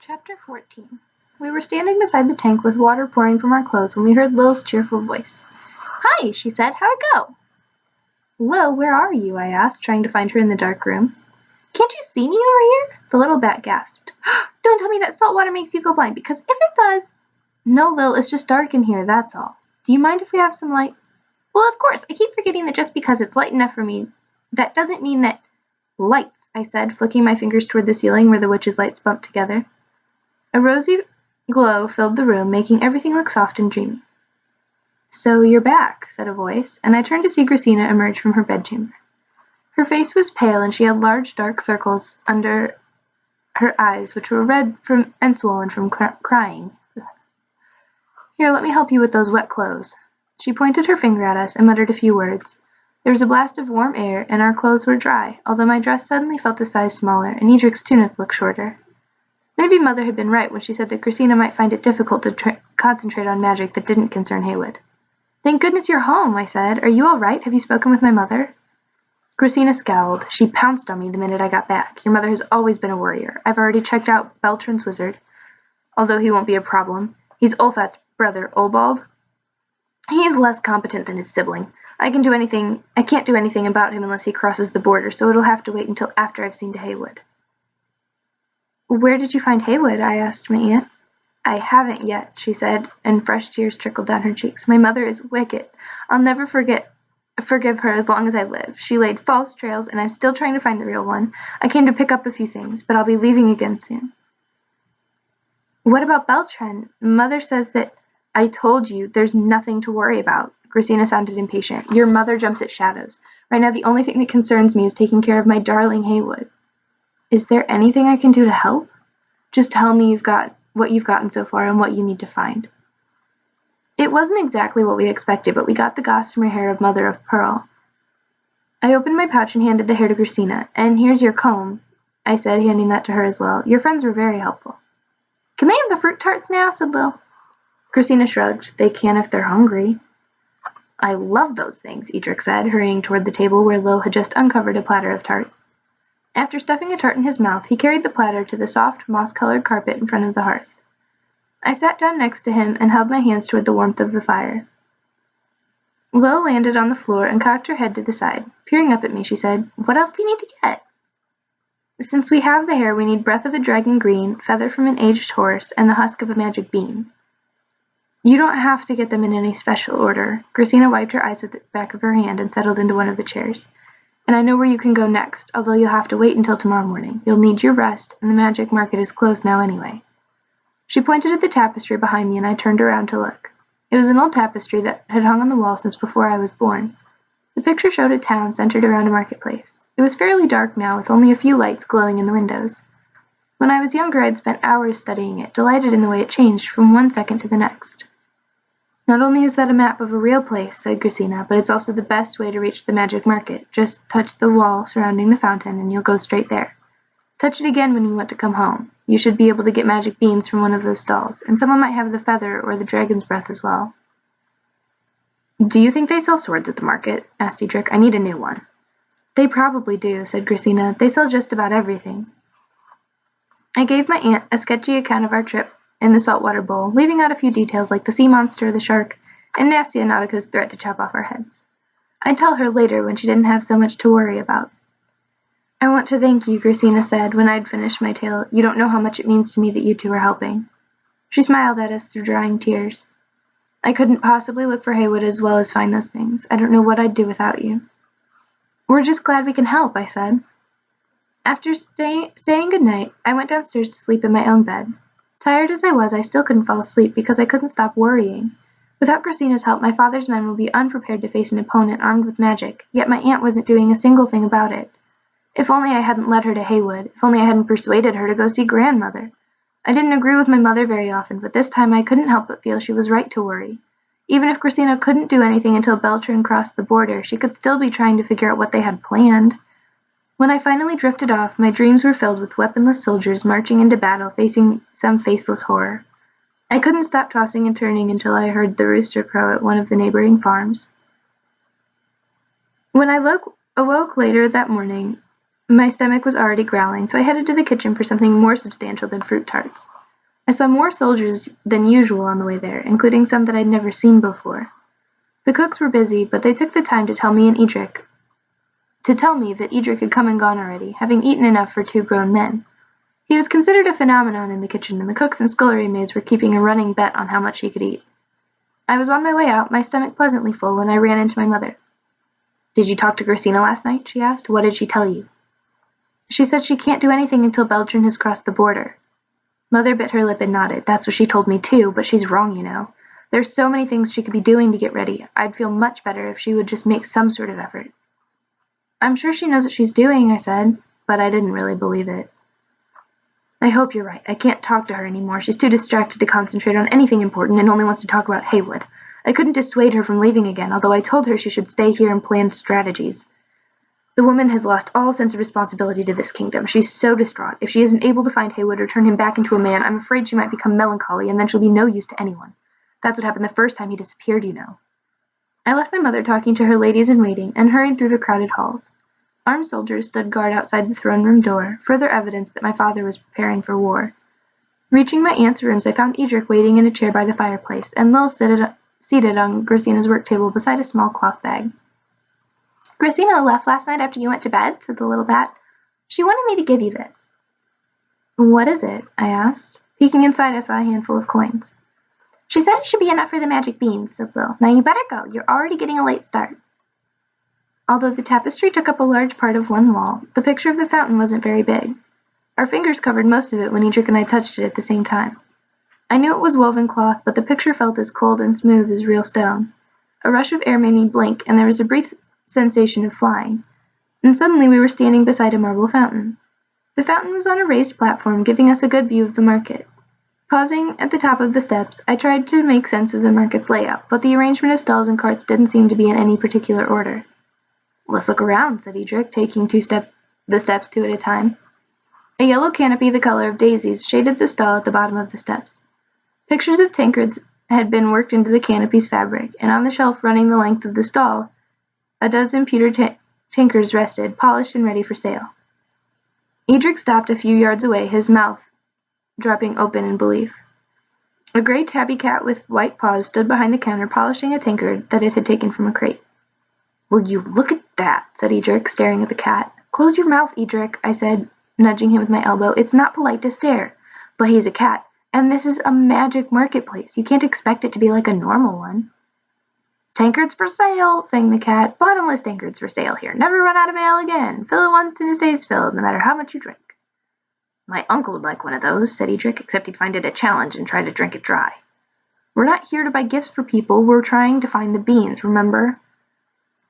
Chapter 14. We were standing beside the tank with water pouring from our clothes when we heard Lil's cheerful voice. "Hi," she said. "How'd it go?" "Lil, where are you?" I asked, trying to find her in the dark room. "Can't you see me over here?" The little bat gasped. "Don't tell me that salt water makes you go blind, because if it does—" "No, Lil, it's just dark in here, that's all. Do you mind if we have some light?" "Well, of course. I keep forgetting that just because it's light enough for me, that doesn't mean that—" "Lights," I said, flicking my fingers toward the ceiling where the witch's lights bumped together. A rosy glow filled the room, making everything look soft and dreamy. "So you're back," said a voice, and I turned to see Grassina emerge from her bedchamber. Her face was pale, and she had large dark circles under her eyes, which were red and swollen from crying. "Here, let me help you with those wet clothes." She pointed her finger at us and muttered a few words. There was a blast of warm air, and our clothes were dry, although my dress suddenly felt a size smaller, and Edric's tunic looked shorter. Maybe Mother had been right when she said that Grassina might find it difficult to concentrate on magic that didn't concern Haywood. "Thank goodness you're home," I said. "Are you all right? Have you spoken with my mother?" Grassina scowled. "She pounced on me the minute I got back. Your mother has always been a worrier. I've already checked out Beltran's wizard, although he won't be a problem. He's Ulfat's brother, Olbald. He's less competent than his sibling. I can't do anything about him unless he crosses the border, so it'll have to wait until after I've seen to Haywood." "Where did you find Haywood?" I asked my aunt. "I haven't yet," she said, and fresh tears trickled down her cheeks. "My mother is wicked. I'll never forgive her as long as I live. She laid false trails, and I'm still trying to find the real one. I came to pick up a few things, but I'll be leaving again soon." "What about Beltran? Mother says that—" "I told you, there's nothing to worry about." Grassina sounded impatient. "Your mother jumps at shadows. Right now the only thing that concerns me is taking care of my darling Haywood." "Is there anything I can do to help?" "Just tell me what you've gotten so far and what you need to find." It wasn't exactly what we expected, but we got the gossamer hair of Mother of Pearl. I opened my pouch and handed the hair to Grassina. "And here's your comb," I said, handing that to her as well. "Your friends were very helpful." "Can they have the fruit tarts now?" said Lil. Grassina shrugged. "They can if they're hungry." "I love those things," Edric said, hurrying toward the table where Lil had just uncovered a platter of tarts. After stuffing a tart in his mouth, he carried the platter to the soft, moss-colored carpet in front of the hearth. I sat down next to him and held my hands toward the warmth of the fire. Lil landed on the floor and cocked her head to the side. Peering up at me, she said, "What else do you need to get?" "Since we have the hair, we need breath of a dragon green, feather from an aged horse, and the husk of a magic bean." "You don't have to get them in any special order." Grassina wiped her eyes with the back of her hand and settled into one of the chairs. "And I know where you can go next, although you'll have to wait until tomorrow morning. You'll need your rest, and the magic market is closed now anyway." She pointed at the tapestry behind me, and I turned around to look. It was an old tapestry that had hung on the wall since before I was born. The picture showed a town centered around a marketplace. It was fairly dark now, with only a few lights glowing in the windows. When I was younger, I'd spent hours studying it, delighted in the way it changed from one second to the next. "Not only is that a map of a real place," said Grassina, "but it's also the best way to reach the magic market. Just touch the wall surrounding the fountain and you'll go straight there. Touch it again when you want to come home. You should be able to get magic beans from one of those stalls, and someone might have the feather or the dragon's breath as well." "Do you think they sell swords at the market?" asked Edric. "I need a new one." "They probably do," said Grassina. "They sell just about everything." I gave my aunt a sketchy account of our trip in the saltwater bowl, leaving out a few details like the sea monster, the shark, and Nastia Nautica's threat to chop off our heads. I'd tell her later when she didn't have so much to worry about. "I want to thank you," Grassina said when I'd finished my tale. "You don't know how much it means to me that you two are helping." She smiled at us through drying tears. "I couldn't possibly look for Haywood as well as find those things. I don't know what I'd do without you." "We're just glad we can help," I said. After saying goodnight, I went downstairs to sleep in my own bed. Tired as I was, I still couldn't fall asleep because I couldn't stop worrying. Without Grassina's help, my father's men would be unprepared to face an opponent armed with magic, yet my aunt wasn't doing a single thing about it. If only I hadn't led her to Haywood. If only I hadn't persuaded her to go see grandmother. I didn't agree with my mother very often, but this time I couldn't help but feel she was right to worry. Even if Grassina couldn't do anything until Beltran crossed the border, she could still be trying to figure out what they had planned. When I finally drifted off, my dreams were filled with weaponless soldiers marching into battle, facing some faceless horror. I couldn't stop tossing and turning until I heard the rooster crow at one of the neighboring farms. When I awoke later that morning, my stomach was already growling, so I headed to the kitchen for something more substantial than fruit tarts. I saw more soldiers than usual on the way there, including some that I'd never seen before. The cooks were busy, but they took the time to tell me that Edric had come and gone already, having eaten enough for 2 grown men. He was considered a phenomenon in the kitchen, and the cooks and scullery maids were keeping a running bet on how much he could eat. I was on my way out, my stomach pleasantly full, when I ran into my mother. "Did you talk to Grassina last night?" she asked. "What did she tell you?" "She said she can't do anything until Beltran has crossed the border." Mother bit her lip and nodded. "That's what she told me too, but she's wrong, you know. There's so many things she could be doing to get ready. I'd feel much better if she would just make some sort of effort." "I'm sure she knows what she's doing," I said, but I didn't really believe it. "I hope you're right. I can't talk to her anymore. She's too distracted to concentrate on anything important and only wants to talk about Haywood. I couldn't dissuade her from leaving again, although I told her she should stay here and plan strategies. The woman has lost all sense of responsibility to this kingdom. She's so distraught. If she isn't able to find Haywood or turn him back into a man, I'm afraid she might become melancholy, and then she'll be no use to anyone. That's what happened the first time he disappeared, you know." I left my mother talking to her ladies-in-waiting and hurried through the crowded halls. Armed soldiers stood guard outside the throne-room door, further evidence that my father was preparing for war. Reaching my aunt's rooms, I found Edric waiting in a chair by the fireplace, and Lil seated on Grassina's work table beside a small cloth bag. "Grassina left last night after you went to bed," said the little bat. "She wanted me to give you this." "What is it?" I asked. Peeking inside, I saw a handful of coins. "She said it should be enough for the magic beans," said Lil. "Now you better go. You're already getting a late start." Although the tapestry took up a large part of one wall, the picture of the fountain wasn't very big. Our fingers covered most of it when Edric and I touched it at the same time. I knew it was woven cloth, but the picture felt as cold and smooth as real stone. A rush of air made me blink, and there was a brief sensation of flying. And suddenly we were standing beside a marble fountain. The fountain was on a raised platform, giving us a good view of the market. Pausing at the top of the steps, I tried to make sense of the market's layout, but the arrangement of stalls and carts didn't seem to be in any particular order. "Let's look around," said Edric, taking the steps 2 at a time. A yellow canopy the color of daisies shaded the stall at the bottom of the steps. Pictures of tankards had been worked into the canopy's fabric, and on the shelf running the length of the stall, a dozen pewter tankards rested, polished and ready for sale. Edric stopped a few yards away, his mouth dropping open in belief. A gray tabby cat with white paws stood behind the counter, polishing a tankard that it had taken from a crate. "Will you look at that?" said Edric, staring at the cat. "Close your mouth, Edric," I said, nudging him with my elbow. "It's not polite to stare. But he's a cat, and this is a magic marketplace. You can't expect it to be like a normal one." "Tankards for sale," sang the cat. "Bottomless tankards for sale here. Never run out of ale again. Fill it once and it stays filled, no matter how much you drink." "My uncle would like one of those," said Edric, "except he'd find it a challenge and try to drink it dry." "We're not here to buy gifts for people. We're trying to find the beans, remember?"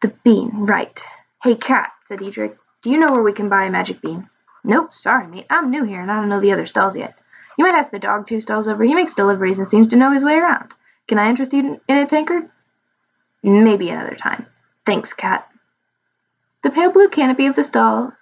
"The bean, right. Hey, cat," said Edric, "do you know where we can buy a magic bean?" "Nope, sorry, mate. I'm new here and I don't know the other stalls yet. You might ask the dog 2 stalls over. He makes deliveries and seems to know his way around. Can I interest you in a tankard?" "Maybe another time. Thanks, cat." The pale blue canopy of the stall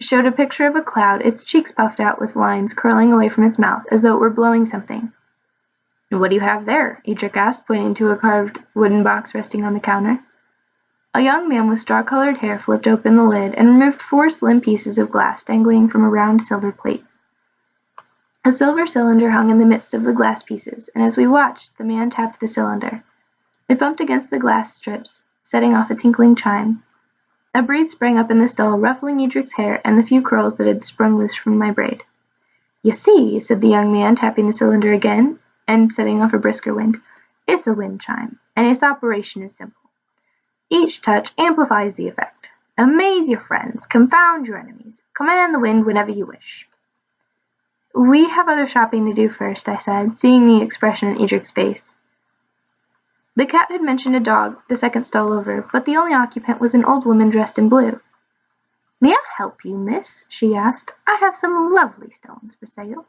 showed a picture of a cloud, its cheeks puffed out with lines curling away from its mouth, as though it were blowing something. "What do you have there?" Edric asked, pointing to a carved wooden box resting on the counter. A young man with straw-colored hair flipped open the lid and removed 4 slim pieces of glass dangling from a round silver plate. A silver cylinder hung in the midst of the glass pieces, and as we watched, the man tapped the cylinder. It bumped against the glass strips, setting off a tinkling chime. A breeze sprang up in the stall, ruffling Edric's hair and the few curls that had sprung loose from my braid. "You see," said the young man, tapping the cylinder again and setting off a brisker wind, "it's a wind chime, and its operation is simple. Each touch amplifies the effect. Amaze your friends, confound your enemies, command the wind whenever you wish." "We have other shopping to do first," I said, seeing the expression in Edric's face. The cat had mentioned a dog the second stall over, but the only occupant was an old woman dressed in blue. "May I help you, miss?" she asked. "I have some lovely stones for sale."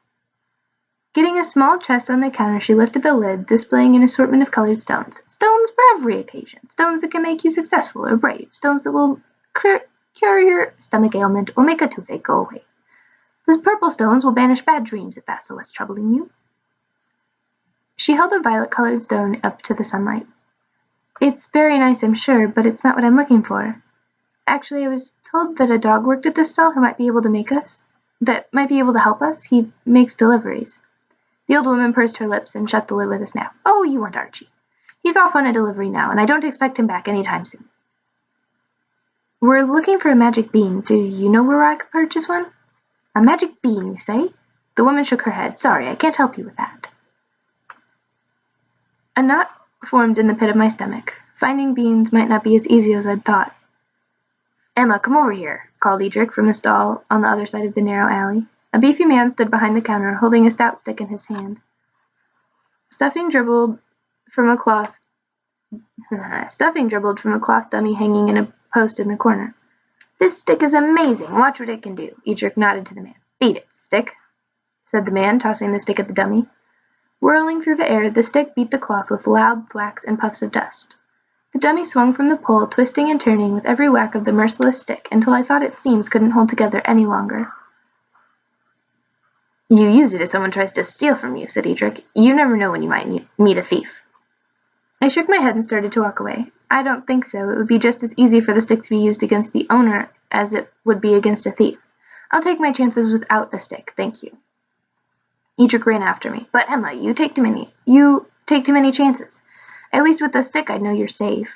Getting a small chest on the counter, she lifted the lid, displaying an assortment of colored stones. "Stones for every occasion. Stones that can make you successful or brave. Stones that will cure your stomach ailment or make a toothache go away. The purple stones will banish bad dreams if that's what's troubling you." She held a violet-colored stone up to the sunlight. "It's very nice, I'm sure, but it's not what I'm looking for. Actually, I was told that a dog worked at this stall who might be able to help us. He makes deliveries." The old woman pursed her lips and shut the lid with a snap. Oh, you want Archie. He's off on a delivery now, and I don't expect him back any time soon. We're looking for a magic bean. Do you know where I could purchase one? A magic bean, you say? The woman shook her head. Sorry, I can't help you with that. A knot formed in the pit of my stomach. Finding beans might not be as easy as I'd thought. Emma, come over here, called Edric from a stall on the other side of the narrow alley. A beefy man stood behind the counter, holding a stout stick in his hand. Stuffing dribbled from a cloth dummy hanging in a post in the corner. This stick is amazing. Watch what it can do. Edric nodded to the man. Beat it, stick, said the man, tossing the stick at the dummy. Whirling through the air, the stick beat the cloth with loud thwacks and puffs of dust. The dummy swung from the pole, twisting and turning with every whack of the merciless stick, until I thought its seams couldn't hold together any longer. You use it if someone tries to steal from you, said Edric. You never know when you might meet a thief. I shook my head and started to walk away. I don't think so. It would be just as easy for the stick to be used against the owner as it would be against a thief. I'll take my chances without a stick, thank you. Edric ran after me. But Emma, you take too many chances. At least with the stick I know you're safe.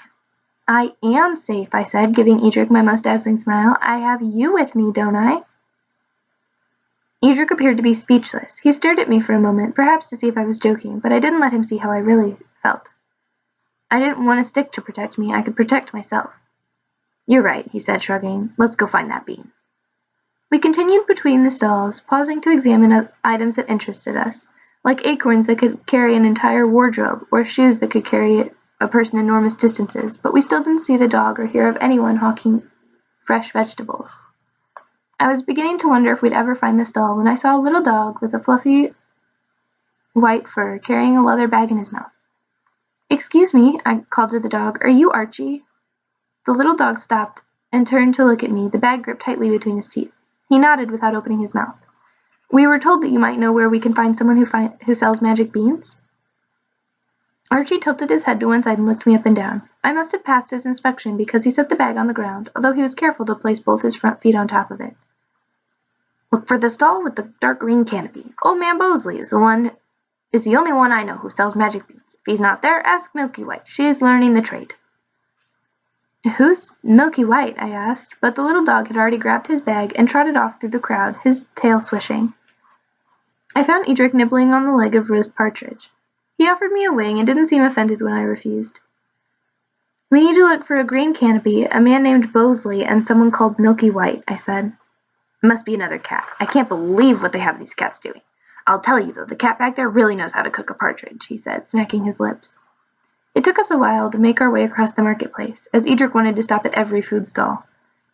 I am safe, I said, giving Edric my most dazzling smile. I have you with me, don't I? Edric appeared to be speechless. He stared at me for a moment, perhaps to see if I was joking, but I didn't let him see how I really felt. I didn't want a stick to protect me. I could protect myself. You're right, he said, shrugging. Let's go find that bean. We continued between the stalls, pausing to examine items that interested us, like acorns that could carry an entire wardrobe, or shoes that could carry a person enormous distances, but we still didn't see the dog or hear of anyone hawking fresh vegetables. I was beginning to wonder if we'd ever find the stall when I saw a little dog with a fluffy white fur carrying a leather bag in his mouth. Excuse me, I called to the dog. Are you Archie? The little dog stopped and turned to look at me, the bag gripped tightly between his teeth. He nodded without opening his mouth. We were told that you might know where we can find someone who sells magic beans. Archie tilted his head to one side and looked me up and down. I must have passed his inspection because he set the bag on the ground, although he was careful to place both his front feet on top of it. Look for the stall with the dark green canopy. Old Man Bosley is the only one I know who sells magic beans. If he's not there, ask Milky White. She is learning the trade. Who's Milky White? I asked, but the little dog had already grabbed his bag and trotted off through the crowd, his tail swishing. I found Edric nibbling on the leg of roast partridge. He offered me a wing and didn't seem offended when I refused. We need to look for a green canopy, a man named Bosley, and someone called Milky White, I said. It must be another cat. I can't believe what they have these cats doing. I'll tell you, though, the cat back there really knows how to cook a partridge, he said, smacking his lips. It took us a while to make our way across the marketplace, as Edric wanted to stop at every food stall.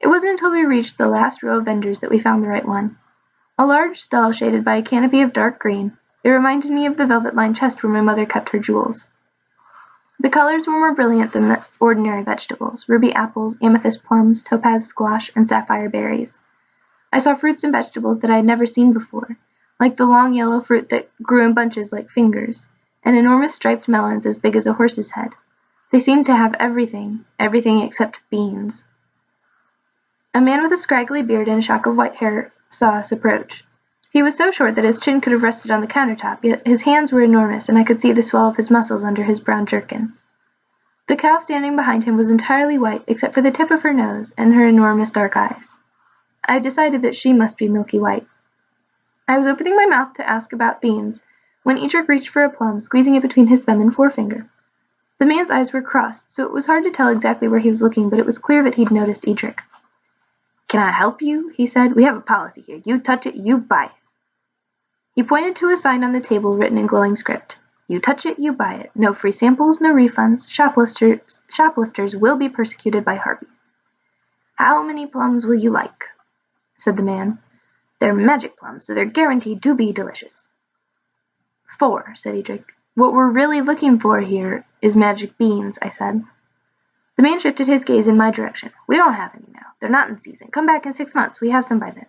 It wasn't until we reached the last row of vendors that we found the right one. A large stall shaded by a canopy of dark green. It reminded me of the velvet-lined chest where my mother kept her jewels. The colors were more brilliant than the ordinary vegetables, ruby apples, amethyst plums, topaz squash, and sapphire berries. I saw fruits and vegetables that I had never seen before, like the long yellow fruit that grew in bunches like fingers, and enormous striped melons as big as a horse's head. They seemed to have everything except beans. A man with a scraggly beard and a shock of white hair saw us approach. He was so short that his chin could have rested on the countertop, yet his hands were enormous, and I could see the swell of his muscles under his brown jerkin. The cow standing behind him was entirely white, except for the tip of her nose and her enormous dark eyes. I decided that she must be Milky White. I was opening my mouth to ask about beans, when Edric reached for a plum, squeezing it between his thumb and forefinger. The man's eyes were crossed, so it was hard to tell exactly where he was looking, but it was clear that he'd noticed Edric. Can I help you? He said. We have a policy here. You touch it, you buy it. He pointed to a sign on the table written in glowing script. You touch it, you buy it. No free samples, no refunds. Shoplifters will be persecuted by harpies. How many plums will you like? Said the man. They're magic plums, so they're guaranteed to be delicious. 4, said Edric. What we're really looking for here is magic beans, I said. The man shifted his gaze in my direction. We don't have any now. They're not in season. Come back in 6 months. We have some by then.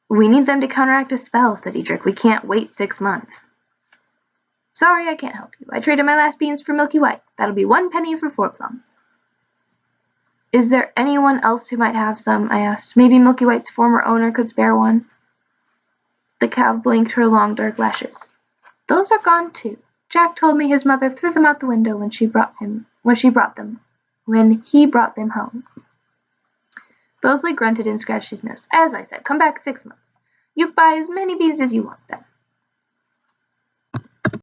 We need them to counteract a spell, said Edric. We can't wait 6 months. Sorry, I can't help you. I traded my last beans for Milky White. That'll be 1 penny for 4 plums. Is there anyone else who might have some? I asked. Maybe Milky White's former owner could spare one. The cow blinked her long dark lashes. Those are gone too. Jack told me his mother threw them out the window when he brought them home. Bosley grunted and scratched his nose. As I said, come back 6 months. You can buy as many beans as you want then.